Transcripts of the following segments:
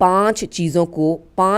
5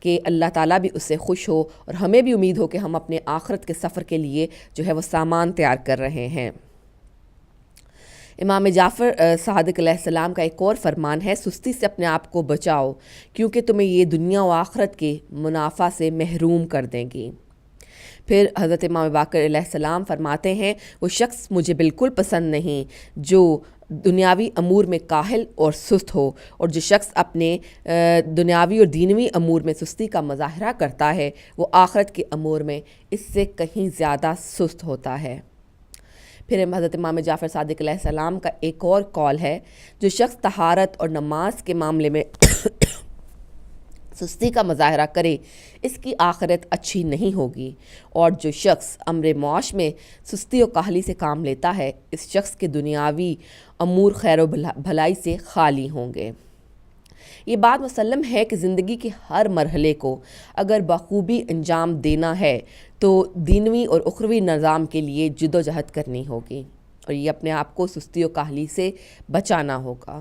کہ اللہ تعالیٰ بھی اس سے خوش ہو اور ہمیں بھی امید ہو کہ ہم اپنے آخرت کے سفر کے لیے جو ہے وہ سامان تیار کر رہے ہیں۔ امام جعفر صادق علیہ السلام کا ایک اور فرمان ہے، سستی سے اپنے آپ کو بچاؤ کیونکہ تمہیں یہ دنیا و آخرت کے منافع سے محروم کر دیں گی۔ پھر حضرت امام باقر علیہ السلام فرماتے ہیں، وہ شخص مجھے بالکل پسند نہیں جو دنیاوی امور میں کاہل اور سست ہو، اور جو شخص اپنے دنیاوی اور دینوی امور میں سستی کا مظاہرہ کرتا ہے وہ آخرت کے امور میں اس سے کہیں زیادہ سست ہوتا ہے۔ پھر حضرت امام جعفر صادق علیہ السلام کا ایک اور قول ہے، جو شخص طہارت اور نماز کے معاملے میں سستی کا مظاہرہ کرے اس کی آخرت اچھی نہیں ہوگی، اور جو شخص امر معاش میں سستی و کاہلی سے کام لیتا ہے اس شخص کے دنیاوی امور خیر و بھلائی سے خالی ہوں گے۔ یہ بات مسلم ہے کہ زندگی کے ہر مرحلے کو اگر بخوبی انجام دینا ہے تو دینوی اور اخروی نظام کے لیے جد و جہد کرنی ہوگی، اور یہ اپنے آپ کو سستی و کاہلی سے بچانا ہوگا۔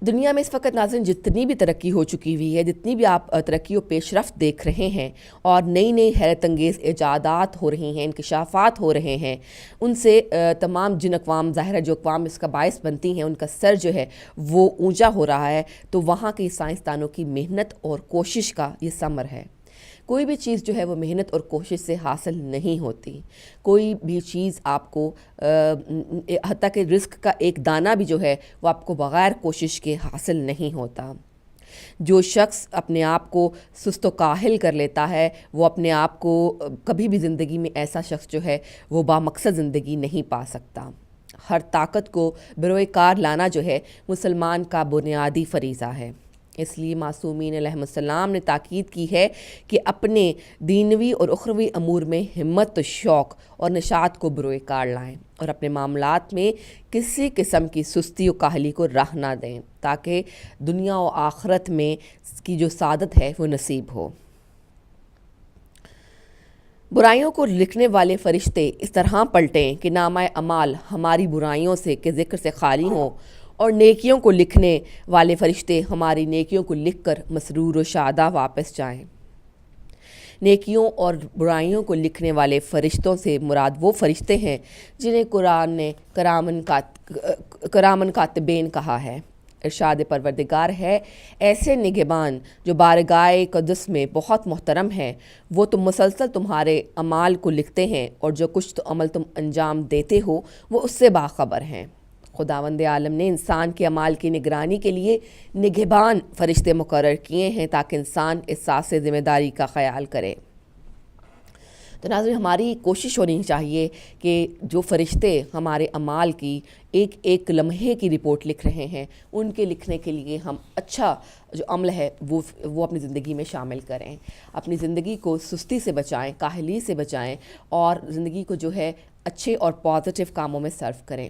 دنیا میں اس وقت ناظرین جتنی بھی ترقی ہو چکی ہوئی ہے، جتنی بھی آپ ترقی و پیش رفت دیکھ رہے ہیں اور نئی نئی حیرت انگیز ایجادات ہو رہی ہیں، انکشافات ہو رہے ہیں، ان سے تمام جن اقوام، ظاہر ہے جو اقوام اس کا باعث بنتی ہیں ان کا سر جو ہے وہ اونچا ہو رہا ہے، تو وہاں کے سائنسدانوں کی محنت اور کوشش کا یہ ثمر ہے۔ کوئی بھی چیز جو ہے وہ محنت اور کوشش سے حاصل نہیں ہوتی، کوئی بھی چیز آپ کو حتیٰ کہ رزق کا ایک دانہ بھی جو ہے وہ آپ کو بغیر کوشش کے حاصل نہیں ہوتا۔ جو شخص اپنے آپ کو سست و کاہل کر لیتا ہے وہ اپنے آپ کو کبھی بھی زندگی میں ایسا شخص جو ہے وہ بامقصد زندگی نہیں پا سکتا۔ ہر طاقت کو بروئے کار لانا جو ہے مسلمان کا بنیادی فریضہ ہے۔ اس لیے معصومین علیہ السلام نے تاکید کی ہے کہ اپنے دینوی اور اخروی امور میں ہمت، شوق اور نشاط کو بروئے کار لائیں اور اپنے معاملات میں کسی قسم کی سستی و کاہلی کو راہ نہ دیں تاکہ دنیا و آخرت میں کی جو سعادت ہے وہ نصیب ہو۔ برائیوں کو لکھنے والے فرشتے اس طرح پلٹیں کہ نامہ اعمال ہماری برائیوں سے کے ذکر سے خالی ہوں، اور نیکیوں کو لکھنے والے فرشتے ہماری نیکیوں کو لکھ کر مسرور و شادہ واپس جائیں۔ نیکیوں اور برائیوں کو لکھنے والے فرشتوں سے مراد وہ فرشتے ہیں جنہیں قرآن نے کرامن کاتبین کہا ہے۔ ارشاد پروردگار ہے، ایسے نگہبان جو بارگاہ قدس میں بہت محترم ہیں، وہ تم مسلسل تمہارے اعمال کو لکھتے ہیں اور جو کچھ تو عمل تم انجام دیتے ہو وہ اس سے باخبر ہیں۔ خداوند عالم نے انسان کے اعمال کی نگرانی کے لیے نگہبان فرشتے مقرر کیے ہیں تاکہ انسان احساس ذمہ داری کا خیال کرے۔ تو ناظرین ہماری کوشش ہونی چاہیے کہ جو فرشتے ہمارے اعمال کی ایک ایک لمحے کی رپورٹ لکھ رہے ہیں ان کے لکھنے کے لیے ہم اچھا جو عمل ہے وہ اپنی زندگی میں شامل کریں، اپنی زندگی کو سستی سے بچائیں، کاہلی سے بچائیں، اور زندگی کو جو ہے اچھے اور پازیٹیو کاموں میں صرف کریں۔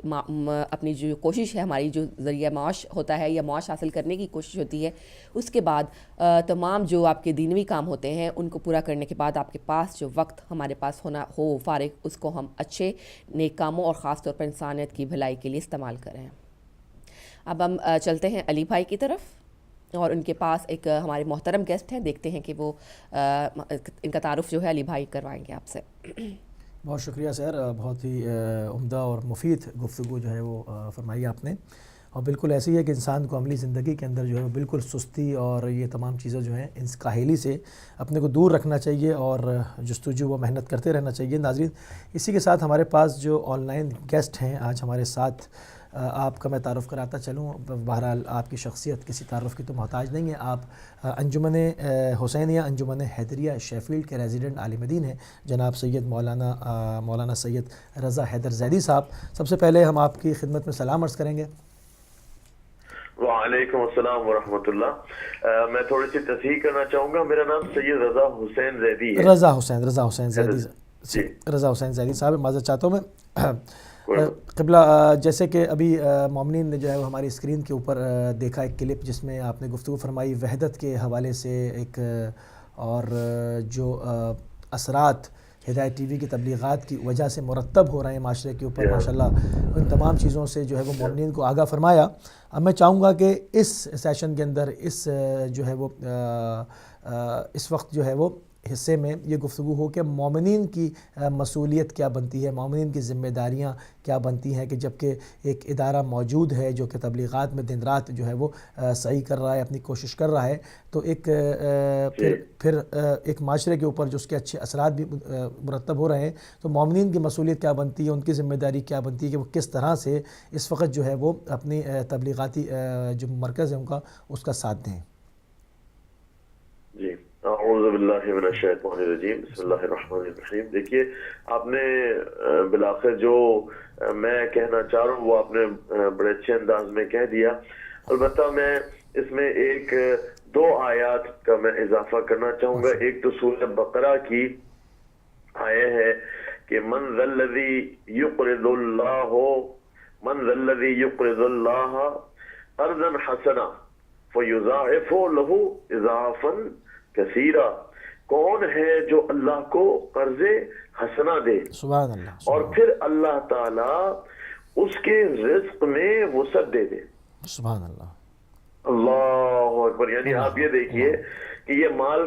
اپنی جو کوشش ہے، ہماری جو ذریعہ معاش ہوتا ہے یا معاش حاصل کرنے کی کوشش ہوتی ہے، اس کے بعد تمام جو آپ کے دینوی کام ہوتے ہیں ان کو پورا کرنے کے بعد آپ کے پاس جو وقت ہمارے پاس ہونا ہو فارغ، اس کو ہم اچھے نیک کاموں اور خاص طور پر انسانیت کی بھلائی کے لیے استعمال کریں۔ اب ہم چلتے ہیں علی بھائی کی طرف، اور ان کے پاس ایک ہمارے محترم گیسٹ ہیں، دیکھتے ہیں کہ وہ ان کا تعارف جو ہے علی بھائی کروائیں گے آپ سے۔ بہت شکریہ سر، بہت ہی عمدہ اور مفید گفتگو جو ہے وہ فرمائی آپ نے، اور بالکل ایسی ہے کہ انسان کو عملی زندگی کے اندر جو ہے بالکل سستی اور یہ تمام چیزیں جو ہیں اس کاہلی سے اپنے کو دور رکھنا چاہیے اور جستجو و محنت کرتے رہنا چاہیے۔ ناظرین اسی کے ساتھ ہمارے پاس جو آن لائن گیسٹ ہیں آج ہمارے ساتھ، آپ کا میں تعارف کراتا چلوں۔ بہرحال آپ کی شخصیت کسی تعارف کی تو محتاج نہیں ہے، آپ انجمن حسینیہ انجمن حیدریہ شیفیلڈ کے ریزیڈنٹ عالم دین ہیں جناب سید مولانا سید رضا حیدر زیدی صاحب۔ سب سے پہلے ہم آپ کی خدمت میں سلام عرض کریں گے۔ وعلیکم السلام ورحمۃ اللہ۔ میں تھوڑی سی تصحیح کرنا چاہوں گا، میرا نام سید رضا حسین زیدی ہے۔ رضا حسین زیدی صاحب، معذرت چاہتا ہوں میں۔ قبلہ جیسے کہ ابھی مومنین نے جو ہے وہ ہماری اسکرین کے اوپر دیکھا ایک کلپ جس میں آپ نے گفتگو فرمائی وحدت کے حوالے سے، ایک اور جو اثرات ہدایت ٹی وی کی تبلیغات کی وجہ سے مرتب ہو رہے ہیں معاشرے کے اوپر ماشاءاللہ، ان تمام چیزوں سے جو ہے وہ مومنین کو آگاہ فرمایا۔ اب میں چاہوں گا کہ اس سیشن کے اندر جو ہے وہ اس وقت جو ہے وہ حصے میں یہ گفتگو ہو کہ مومنین کی مسئولیت کیا بنتی ہے، مومنین کی ذمہ داریاں کیا بنتی ہیں، کہ جبکہ ایک ادارہ موجود ہے جو کہ تبلیغات میں دن رات جو ہے وہ صحیح کر رہا ہے، اپنی کوشش کر رہا ہے، تو ایک پھر ایک معاشرے کے اوپر جو اس کے اچھے اثرات بھی مرتب ہو رہے ہیں، تو مومنین کی مسئولیت کیا بنتی ہے، ان کی ذمہ داری کیا بنتی ہے کہ وہ کس طرح سے اس وقت جو ہے وہ اپنی تبلیغاتی جو مرکز ہے ان کا اس کا ساتھ دیں۔ جی اعوذ باللہ من الشیطان الرجیم، بسم اللہ الرحمن الرحیم۔ دیکھیے آپ نے بالآخر جو میں کہنا چاہ رہا ہوں وہ آپ نے بڑے اچھے انداز میں کہہ دیا۔ البتہ میں اس میں ایک دو آیات کا میں اضافہ کرنا چاہوں گا۔ ایک تو سورہ بقرہ کی آیت ہے کہ من ذا الذی یقرض اللہ قرضا حسنا فیضاعف له اضعافا کثیرا، کون ہے جو اللہ کو قرض حسنا دے سبحان اللہ، اور پھر اللہ تعالیٰ اس کے رزق میں وسعت دے دے۔ سبحان اللہ، اللہ اکبر۔ یعنی آپ یہ دیکھیے کہ یہ مال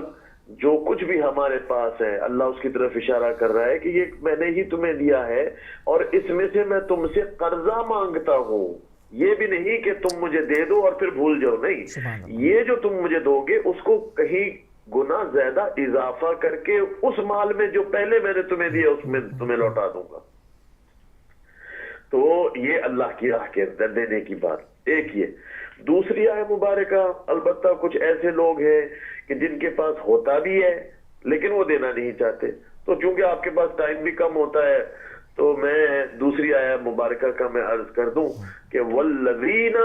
جو کچھ بھی ہمارے پاس ہے، اللہ اس کی طرف اشارہ کر رہا ہے کہ یہ میں نے ہی تمہیں دیا ہے اور اس میں سے میں تم سے قرضہ مانگتا ہوں، یہ بھی نہیں کہ تم مجھے دے دو اور پھر بھول جاؤ، نہیں، یہ جو تم مجھے دو گے اس کو کہیں گنا زیادہ اضافہ کر کے اس مال میں جو پہلے میں نے تمہیں دیا اس میں تمہیں لوٹا دوں گا۔ تو یہ اللہ کی راہ کے اندر دینے کی بات ایک یہ۔ دوسری آیت مبارکہ، البتہ کچھ ایسے لوگ ہیں کہ جن کے پاس ہوتا بھی ہے لیکن وہ دینا نہیں چاہتے، تو چونکہ آپ کے پاس ٹائم بھی کم ہوتا ہے تو میں دوسری آیت مبارکہ کا میں عرض کر دوں کہ والذین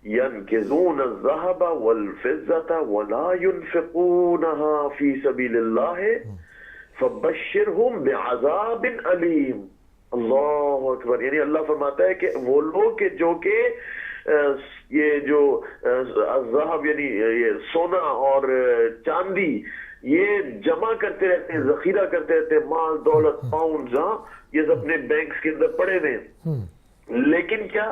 ينكزون الذهب والفضة ولا ينفقونها في سبيل الله فبشرهم بعذاب علیم۔ اللہ اکبر۔ یعنی اللہ فرماتا ہے کہ وہ لوگ کہ جو کہ یہ جو الذهب یعنی یہ سونا اور چاندی یہ جمع کرتے رہتے ہیں، ذخیرہ کرتے رہتے ہیں، مال دولت پاؤنڈز، یہ اپنے بینکس کے اندر پڑے ہوئے ہیں، لیکن کیا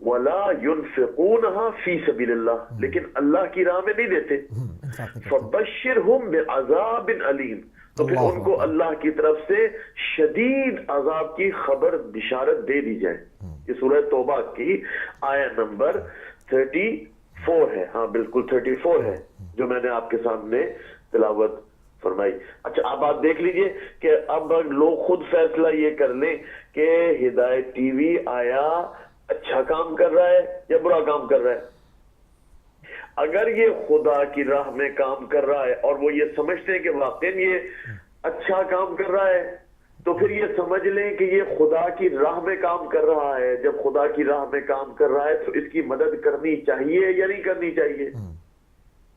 وَلَا يُنْفِقُونَهَا فِي سَبِيلِ اللَّهِ، لیکن اللہ کی راہ میں نہیں دیتے۔ فَبَشِّرْهُمْ بِعَذَابٍ عَلِيمٍ، تو پھر ان کو اللہ کی طرف سے شدید عذاب کی خبر بشارت دے دی جائے۔ یہ سورہ توبہ کی آیت نمبر 34 ہے، ہاں بالکل 34 ہے جو میں نے آپ کے سامنے تلاوت فرمائی۔ اچھا اب آپ دیکھ لیجئے کہ اب لوگ خود فیصلہ یہ کر لیں کہ ہدایت ٹی وی آیا اچھا کام کر رہا ہے یا برا کام کر رہا ہے۔ اگر یہ خدا کی راہ میں کام کر رہا ہے اور وہ یہ سمجھتے ہیں کہ واقعی یہ اچھا کام کر رہا ہے تو پھر یہ سمجھ لیں کہ یہ خدا کی راہ میں کام کر رہا ہے۔ جب خدا کی راہ میں کام کر رہا ہے تو اس کی مدد کرنی چاہیے یا نہیں کرنی چاہیے،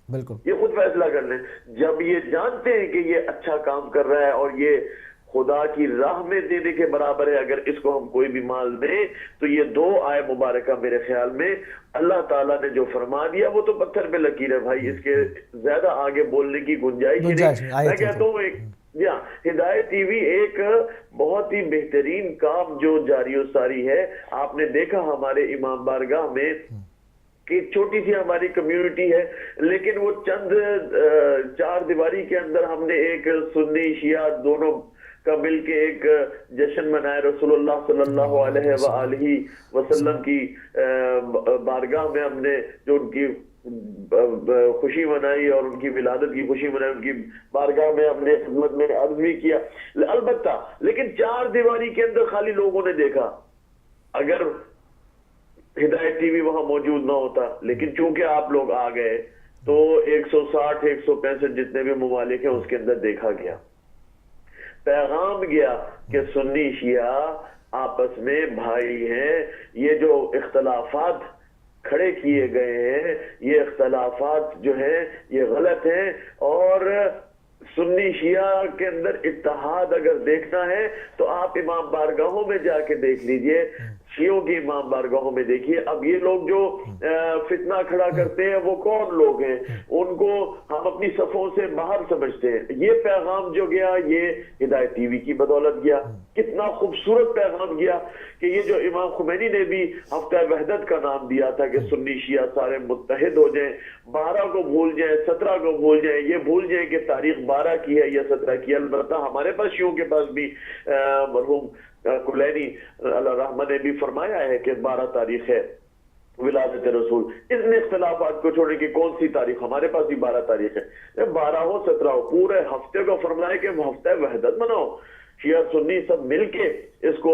بالکل یہ خود فیصلہ کر لیں۔ جب یہ جانتے ہیں کہ یہ اچھا کام کر رہا ہے اور یہ خدا کی راہ میں دینے کے برابر ہے، اگر اس کو ہم کوئی بھی مال دیں تو یہ دو آیت مبارکہ میرے خیال میں اللہ تعالیٰ نے جو فرما دیا وہ تو پتھر پہ لکیر ہے بھائی، اس کے زیادہ آگے بولنے کی گنجائش ہی نہیں۔ میں کہتا ہوں ایک ہدایت ٹی وی ایک بہت ہی بہترین کام جو جاری و ساری ہے۔ آپ نے دیکھا ہمارے امام بارگاہ میں کہ چھوٹی سی ہماری کمیونٹی ہے لیکن وہ چند چار دیواری کے اندر ہم نے ایک سنی شیعہ دونوں کا مل کے ایک جشن منایا، رسول اللہ صلی اللہ علیہ وآلہ وسلم کی بارگاہ میں ہم نے جو ان کی خوشی منائی اور ان کی ولادت کی خوشی منائی، ان کی بارگاہ میں ہم نے خدمت میں عرض بھی کیا۔ البتہ لیکن چار دیواری کے اندر خالی لوگوں نے دیکھا، اگر ہدایت ٹی وی وہاں موجود نہ ہوتا، لیکن چونکہ آپ لوگ آ گئے تو 160 165 جتنے بھی ممالک ہیں اس کے اندر دیکھا گیا، پیغام گیا کہ سنی شیعہ آپس میں بھائی ہیں، یہ جو اختلافات کھڑے کیے گئے ہیں یہ اختلافات جو ہیں یہ غلط ہیں، اور سنی شیعہ کے اندر اتحاد اگر دیکھنا ہے تو آپ امام بارگاہوں میں جا کے دیکھ لیجئے، شیعوں کی امام بارگاہوں میں دیکھیے اب یہ لوگ جو فتنہ کھڑا کرتے ہیں وہ کون لوگ ہیں، ان کو ہم اپنی صفوں سے باہر سمجھتے ہیں. یہ پیغام جو گیا یہ ہدایت ٹی وی کی بدولت گیا. کتنا خوبصورت پیغام گیا کہ یہ جو امام خمینی نے بھی ہفتہ وحدت کا نام دیا تھا کہ سنی شیعہ سارے متحد ہو جائیں، 12 کو بھول جائیں، 17 کو بھول جائیں، یہ بھول جائیں کہ تاریخ 12 کی ہے یا 17 کی. البتہ ہمارے پاس شیعوں کے پاس بھی مرحوم کلینی اللہ رحمہ نے بھی فرمایا ہے کہ 12 تاریخ ہے ولادت رسول. اتنے اختلافات کو چھوڑنے کی کون سی تاریخ، ہمارے پاس بھی 12 تاریخ ہے. 12 ہو 17 ہو، پورے ہفتے کو فرمایا کہ ہفتہ وحدت مناؤ، شیعہ سنی سب مل کے اس کو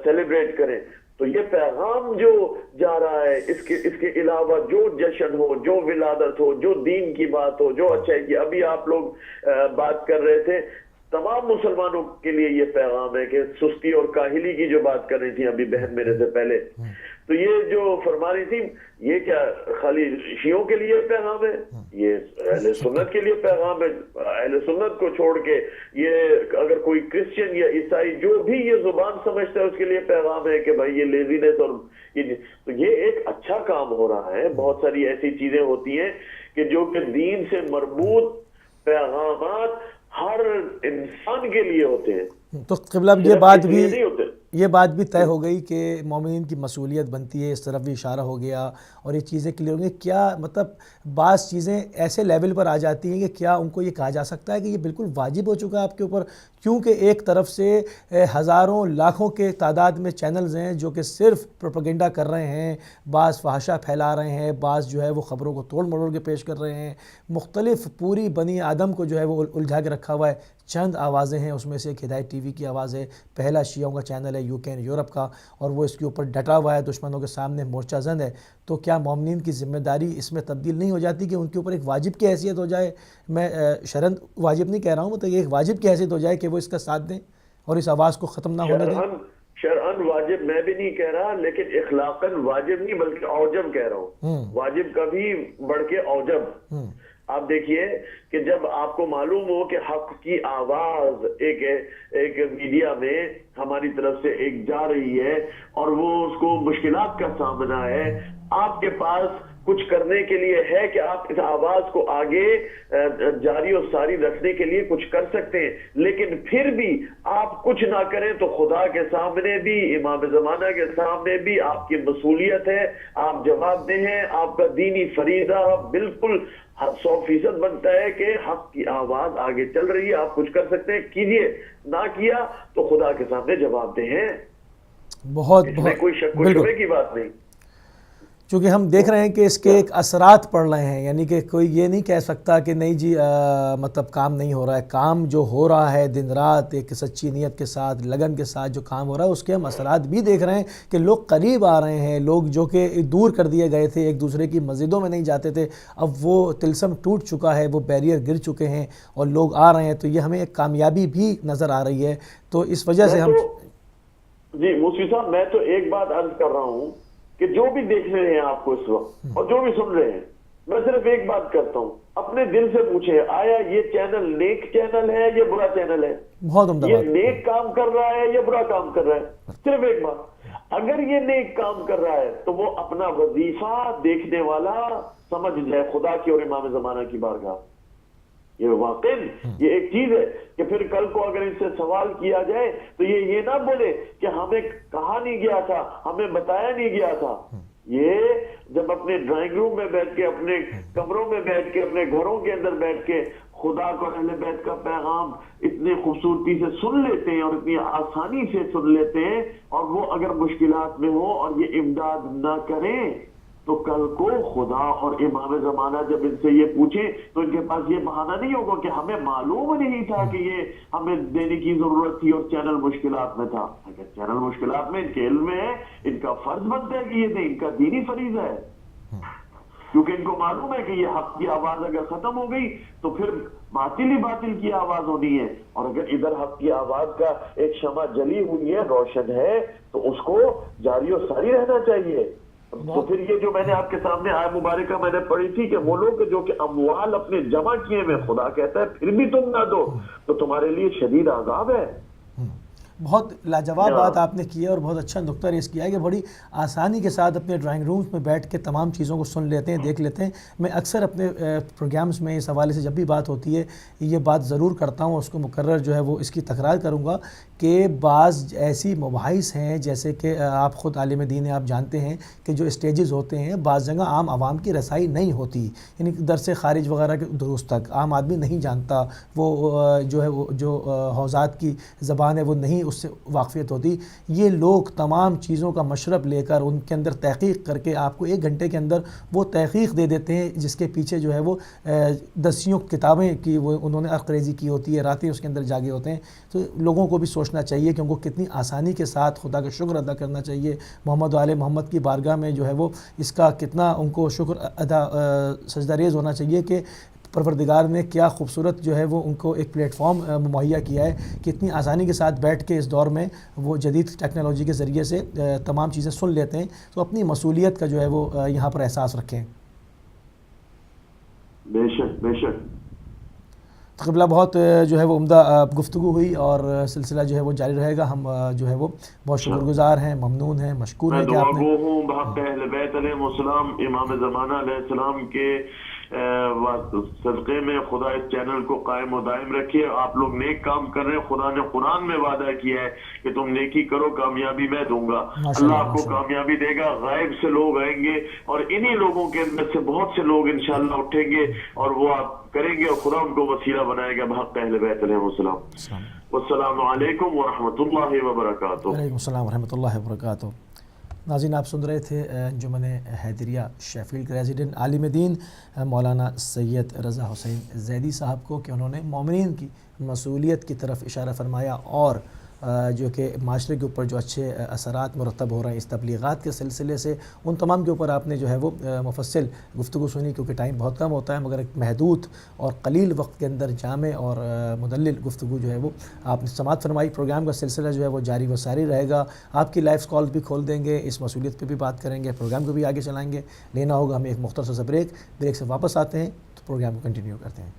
سیلیبریٹ کریں. تو یہ پیغام جو جا رہا ہے اس کے علاوہ جو جشن ہو، جو ولادت ہو، جو دین کی بات ہو، جو اچھائی کی، ابھی آپ لوگ بات کر رہے تھے، تمام مسلمانوں کے لیے یہ پیغام ہے کہ سستی اور کاہلی کی جو بات کر رہی تھی ابھی بہن میرے سے پہلے، تو یہ جو فرما رہی تھی یہ کیا خالی شیعوں کے لیے پیغام ہے؟ یہ اہل سنت کے لیے پیغام ہے. اہل سنت کو چھوڑ کے یہ اگر کوئی کرسچن یا عیسائی جو بھی یہ زبان سمجھتا ہے اس کے لیے پیغام ہے کہ بھائی یہ لیزینس اور تو یہ ایک اچھا کام ہو رہا ہے. بہت ساری ایسی چیزیں ہوتی ہیں کہ جو کہ دین سے مربوط پیغامات ہر انسان کے لیے ہوتے ہیں. تو قبلہ یہ بات بھی طے ہو گئی کہ مومنین کی مسئولیت بنتی ہے، اس طرف بھی اشارہ ہو گیا اور یہ چیزیں کلیئر ہوں گی. کیا مطلب بعض چیزیں ایسے لیول پر آ جاتی ہیں کہ کیا ان کو یہ کہا جا سکتا ہے کہ یہ بالکل واجب ہو چکا ہے آپ کے اوپر؟ کیونکہ ایک طرف سے ہزاروں لاکھوں کے تعداد میں چینلز ہیں جو کہ صرف پروپیگنڈا کر رہے ہیں، بعض فحاشا پھیلا رہے ہیں، بعض جو ہے وہ خبروں کو توڑ مروڑ کے پیش کر رہے ہیں، مختلف پوری بنی آدم کو جو ہے وہ الجھا کے رکھا ہوا ہے. چند آوازیں ہیں، اس میں سے ایک ہدایت ٹی وی کی آواز ہے، پہلا شیعوں کا چینل ہے UK یورپ کا، اور وہ اس کے اوپر ڈٹا ہوا ہے، دشمنوں کے سامنے مورچہ زند ہے. تو کیا مومنین کی ذمہ داری اس میں تبدیل نہیں ہو جاتی کہ ان کے اوپر ایک واجب کی حیثیت ہو جائے؟ میں شرعاً واجب نہیں کہہ رہا ہوں، مطلب ایک واجب کی حیثیت ہو جائے کہ وہ اس کا ساتھ دیں اور اس آواز کو ختم نہ ہونے دیں؟ شرعاً واجب میں بھی نہیں کہہ رہا، لیکن اخلاقاً واجب نہیں بلکہ اوجب کہہ رہا ہوں. واجب کا بھی بڑھ کے اوجب. آپ دیکھیے کہ جب آپ کو معلوم ہو کہ حق کی آواز ایک میڈیا میں ہماری طرف سے ایک جا رہی ہے اور وہ اس کو مشکلات کا سامنا ہے، آپ کے پاس کچھ کرنے کے لیے ہے کہ آپ اس آواز کو آگے جاری و ساری رکھنے کے لیے کچھ کر سکتے ہیں، لیکن پھر بھی آپ کچھ نہ کریں تو خدا کے سامنے بھی، امام زمانہ کے سامنے بھی آپ کی مسئولیت ہے، آپ جواب دہ ہیں. آپ کا دینی فریضہ بالکل 100% بنتا ہے کہ حق کی آواز آگے چل رہی ہے، آپ کچھ کر سکتے ہیں، کیجئے. نہ کیا تو خدا کے سامنے جواب دہ ہیں. بہت اس میں کوئی شک و شبے کی بات نہیں. چونکہ ہم دیکھ رہے ہیں کہ اس کے ایک اثرات پڑ رہے ہیں، یعنی کہ کوئی یہ نہیں کہہ سکتا کہ نہیں جی مطلب کام نہیں ہو رہا ہے. کام جو ہو رہا ہے دن رات ایک سچی نیت کے ساتھ، لگن کے ساتھ جو کام ہو رہا ہے، اس کے ہم اثرات بھی دیکھ رہے ہیں کہ لوگ قریب آ رہے ہیں. لوگ جو کہ دور کر دیے گئے تھے، ایک دوسرے کی مسجدوں میں نہیں جاتے تھے، اب وہ طلسم ٹوٹ چکا ہے، وہ بیریئر گر چکے ہیں اور لوگ آ رہے ہیں. تو یہ ہمیں ایک کامیابی بھی نظر آ رہی ہے. تو اس وجہ سے ہم جی موسوی صاحب، میں تو ایک بات عرض کر رہا ہوں کہ جو بھی دیکھ رہے ہیں آپ کو اس وقت اور جو بھی سن رہے ہیں، میں صرف ایک بات کرتا ہوں، اپنے دل سے پوچھیں آیا یہ چینل نیک چینل ہے یا برا چینل ہے؟ بہت عمدہ یہ بات. نیک کام کر رہا ہے یا برا کام کر رہا ہے؟ صرف ایک بات، اگر یہ نیک کام کر رہا ہے تو وہ اپنا وظیفہ دیکھنے والا سمجھ جائے خدا کی اور امام زمانہ کی بارگاہ. یہ واقعی یہ ایک چیز ہے کہ پھر کل کو اگر ان سے سوال کیا جائے تو یہ نہ بولے کہ ہمیں کہا نہیں گیا تھا، ہمیں بتایا نہیں گیا تھا. یہ جب اپنے ڈرائنگ روم میں بیٹھ کے، اپنے کمروں میں بیٹھ کے، اپنے گھروں کے اندر بیٹھ کے خدا کو اہل بیت کا پیغام اتنے خوبصورتی سے سن لیتے ہیں اور اتنی آسانی سے سن لیتے ہیں، اور وہ اگر مشکلات میں ہو اور یہ امداد نہ کریں تو کل کو خدا اور امام زمانہ جب ان سے یہ پوچھیں تو ان کے پاس یہ بہانہ نہیں ہوگا کہ ہمیں معلوم نہیں تھا کہ یہ ہمیں دینے کی ضرورت تھی اور چینل مشکلات میں تھا. اگر چینل مشکلات میں ان کے علم میں ہے، ان کا فرض بنتا ہے کہ یہ دیں، ان کا دینی فریضہ ہے، کیونکہ ان کو معلوم ہے کہ یہ حق کی آواز اگر ختم ہو گئی تو پھر باطل ہی باطل کی آواز ہونی ہے. اور اگر ادھر حق کی آواز کا ایک شمع جلی ہوئی ہے، روشن ہے، تو اس کو جاری و ساری رہنا چاہیے. تو پھر یہ جو میں نے آپ کے سامنے آیت مبارکہ میں نے پڑھی تھی کہ وہ لوگ جو کہ اموال اپنے جمع کیے میں، خدا کہتا ہے پھر بھی تم نہ دو تو تمہارے لیے شدید عذاب ہے. بہت لاجواب بات آپ نے کی ہے اور بہت اچھا نقطہ ریز کیا ہے کہ بڑی آسانی کے ساتھ اپنے ڈرائنگ رومز میں بیٹھ کے تمام چیزوں کو سن لیتے ہیں، دیکھ لیتے ہیں۔ میں اکثر اپنے پروگرامز میں اس حوالے سے جب بھی بات ہوتی ہے یہ بات ضرور کرتا ہوں، اس کو مکرر جو ہے وہ اس کی تکرار کروں گا کہ بعض ایسی مباحث ہیں جیسے کہ آپ خود عالم دین ہیں، آپ جانتے ہیں کہ جو اسٹیجز ہوتے ہیں بعض جگہ عام عوام کی رسائی نہیں ہوتی، یعنی درس خارج وغیرہ کے دروس تک عام آدمی نہیں جانتا، وہ جو ہے وہ جو حوزات کی زبان ہے وہ نہیں اس سے واقفیت ہوتی۔ یہ لوگ تمام چیزوں کا مشرب لے کر ان کے اندر تحقیق کر کے آپ کو 1 گھنٹے کے اندر وہ تحقیق دے دیتے ہیں جس کے پیچھے جو ہے وہ دسیوں کتابیں کی وہ انہوں نے عرقریزی کی ہوتی ہے، راتیں اس کے اندر جاگے ہوتے ہیں۔ تو لوگوں کو بھی سوچنا چاہیے کہ ان کو کتنی آسانی کے ساتھ خدا کا شکر ادا کرنا چاہیے، محمد و آل محمد کی بارگاہ میں جو ہے وہ اس کا کتنا ان کو شکر ادا سجدہ ریز ہونا چاہیے کہ پروردگار نے کیا خوبصورت جو ہے وہ ان کو ایک پلیٹ فارم مہیا کیا ہے کہ اتنی آسانی کے ساتھ بیٹھ کے اس دور میں وہ جدید ٹیکنالوجی کے ذریعے سے تمام چیزیں سن لیتے ہیں۔ تو اپنی مسئولیت کا جو ہے وہ یہاں پر احساس رکھیں۔ بے شک بے شک۔ قبلہ بہت جو ہے وہ عمدہ گفتگو ہوئی اور سلسلہ جو ہے وہ جاری رہے گا۔ ہم جو ہے وہ بہت شکر گزار ہیں، ممنون ہیں، مشکور ہیں کہ آپ نے میں دعا گو ہوں بحق اہل بیت علیہ السلام، امام زمانہ علیہ السلام کے صدقے میں خدا اس چینل کو قائم و دائم رکھیے۔ آپ لوگ نیک کام کر رہے ہیں، خدا نے قرآن میں وعدہ کیا ہے کہ تم نیکی کرو کامیابی میں دوں گا، اللہ آپ کو کامیابی دے گا۔ غائب سے لوگ آئیں گے اور انہی لوگوں کے اندر سے بہت سے لوگ انشاءاللہ اٹھیں گے اور وہ آپ کریں گے اور خدا ان کو وسیلہ بنائے گا بحق اہل بیت علیہ السلام۔ والسلام علیکم ورحمۃ اللہ وبرکاتہ۔ وعلیکم السلام ورحمۃ اللہ وبرکاتہ۔ ناظرین آپ سن رہے تھے انجمن حیدریہ شیفیلڈ کے ریزیڈنٹ عالم دین مولانا سید رضا حسین زیدی صاحب کو کہ انہوں نے مومنین کی مسئولیت کی طرف اشارہ فرمایا اور جو کہ معاشرے کے اوپر جو اچھے اثرات مرتب ہو رہے ہیں اس تبلیغات کے سلسلے سے، ان تمام کے اوپر آپ نے جو ہے وہ مفصل گفتگو سنی، کیونکہ ٹائم بہت کم ہوتا ہے، مگر ایک محدود اور قلیل وقت کے اندر جامع اور مدلل گفتگو جو ہے وہ آپ نے سماعت فرمائی۔ پروگرام کا سلسلہ جو ہے وہ جاری و ساری رہے گا، آپ کی لائف کالز بھی کھول دیں گے، اس مسئولیت پہ بھی بات کریں گے، پروگرام کو بھی آگے چلائیں گے۔ لینا ہوگا ہمیں ایک مختصر سا بریک سے واپس آتے ہیں تو پروگرام کو کنٹینیو کرتے ہیں۔